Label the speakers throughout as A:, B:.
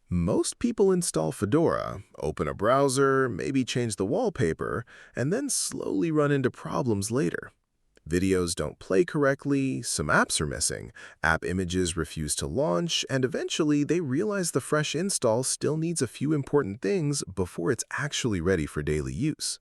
A: Most people install Fedora, open a browser, maybe change the wallpaper, and then slowly run into problems later. Videos don't play correctly, some apps are missing, app images refuse to launch, and eventually they realize the fresh install still needs a few important things before it's actually ready for daily use.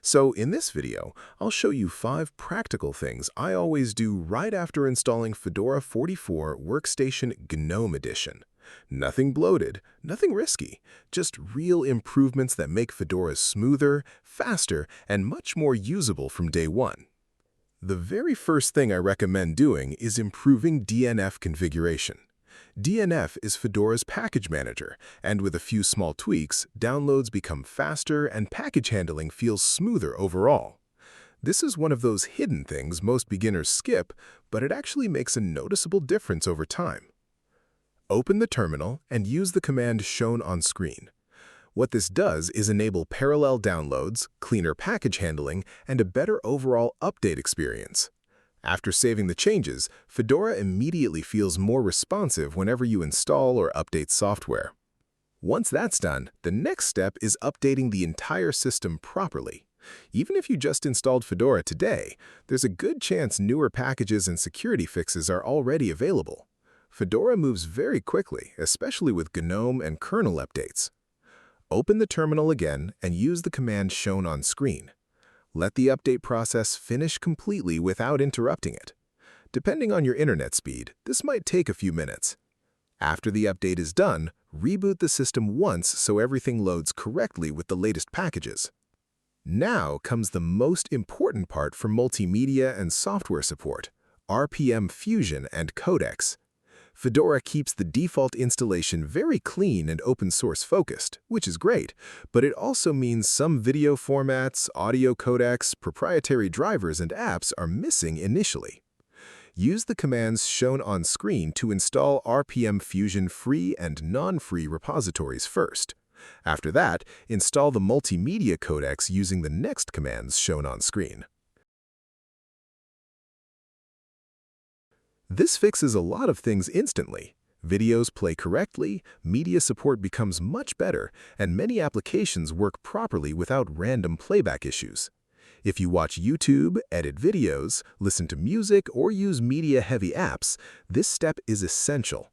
A: So in this video, I'll show you 5 practical things I always do right after installing Fedora 44 Workstation GNOME Edition. Nothing bloated, nothing risky, just real improvements that make Fedora smoother, faster, and much more usable from day one. The very first thing I recommend doing is improving DNF configuration. DNF is Fedora's package manager, and with a few small tweaks, downloads become faster and package handling feels smoother overall. This is one of those hidden things most beginners skip, but it actually makes a noticeable difference over time. Open the terminal and use the command shown on screen. What this does is enable parallel downloads, cleaner package handling, and a better overall update experience. After saving the changes, Fedora immediately feels more responsive whenever you install or update software. Once that's done, the next step is updating the entire system properly. Even if you just installed Fedora today, there's a good chance newer packages and security fixes are already available. Fedora moves very quickly, especially with GNOME and kernel updates. Open the terminal again and use the command shown on screen. Let the update process finish completely without interrupting it. Depending on your internet speed, this might take a few minutes. After the update is done, reboot the system once so everything loads correctly with the latest packages. Now comes the most important part for multimedia and software support: RPM Fusion and codecs. Fedora keeps the default installation very clean and open-source focused, which is great, but it also means some video formats, audio codecs, proprietary drivers, and apps are missing initially. Use the commands shown on screen to install RPM Fusion free and non-free repositories first. After that, install the multimedia codecs using the next commands shown on screen. This fixes a lot of things instantly. Videos play correctly, media support becomes much better, and many applications work properly without random playback issues. If you watch YouTube, edit videos, listen to music, or use media-heavy apps, this step is essential.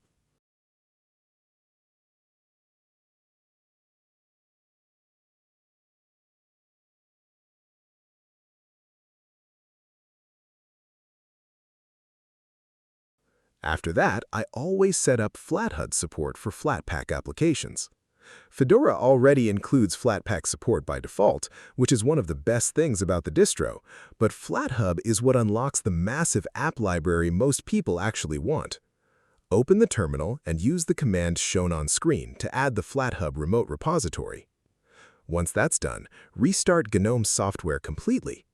A: After that, I always set up Flathub support for Flatpak applications. Fedora already includes Flatpak support by default, which is one of the best things about the distro, but Flathub is what unlocks the massive app library most people actually want. Open the terminal and use the command shown on screen to add the Flathub remote repository. Once that's done, restart GNOME software completely.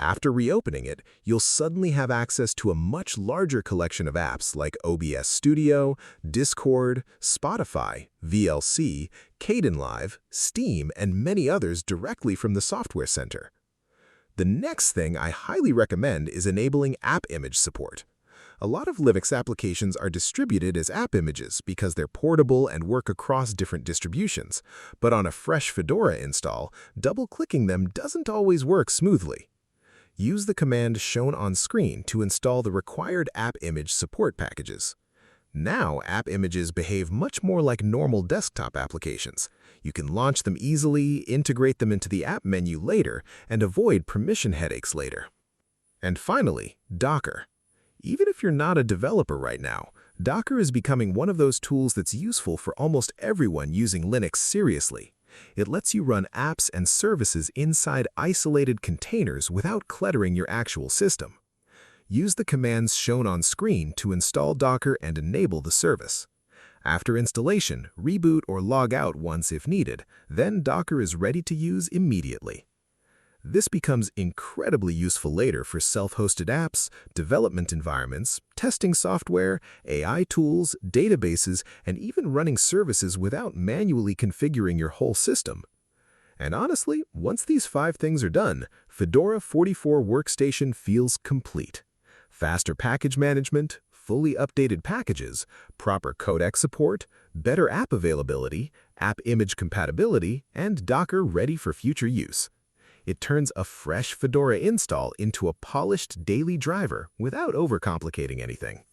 A: After reopening it, you'll suddenly have access to a much larger collection of apps like OBS Studio, Discord, Spotify, VLC, Kdenlive, Steam, and many others directly from the Software Center. The next thing I highly recommend is enabling AppImage support. A lot of Linux applications are distributed as app images because they're portable and work across different distributions, but on a fresh Fedora install, double-clicking them doesn't always work smoothly. Use the command shown on screen to install the required AppImage support packages. Now, app images behave much more like normal desktop applications. You can launch them easily, integrate them into the app menu later, and avoid permission headaches later. And finally, Docker. Even if you're not a developer right now, Docker is becoming one of those tools that's useful for almost everyone using Linux seriously. It lets you run apps and services inside isolated containers without cluttering your actual system. Use the commands shown on screen to install Docker and enable the service. After installation, reboot or log out once if needed, then Docker is ready to use immediately. This becomes incredibly useful later for self-hosted apps, development environments, testing software, AI tools, databases, and even running services without manually configuring your whole system. And honestly, once these 5 things are done, Fedora 44 Workstation feels complete. Faster package management, fully updated packages, proper codec support, better app availability, AppImage compatibility, and Docker ready for future use. It turns a fresh Fedora install into a polished daily driver without overcomplicating anything.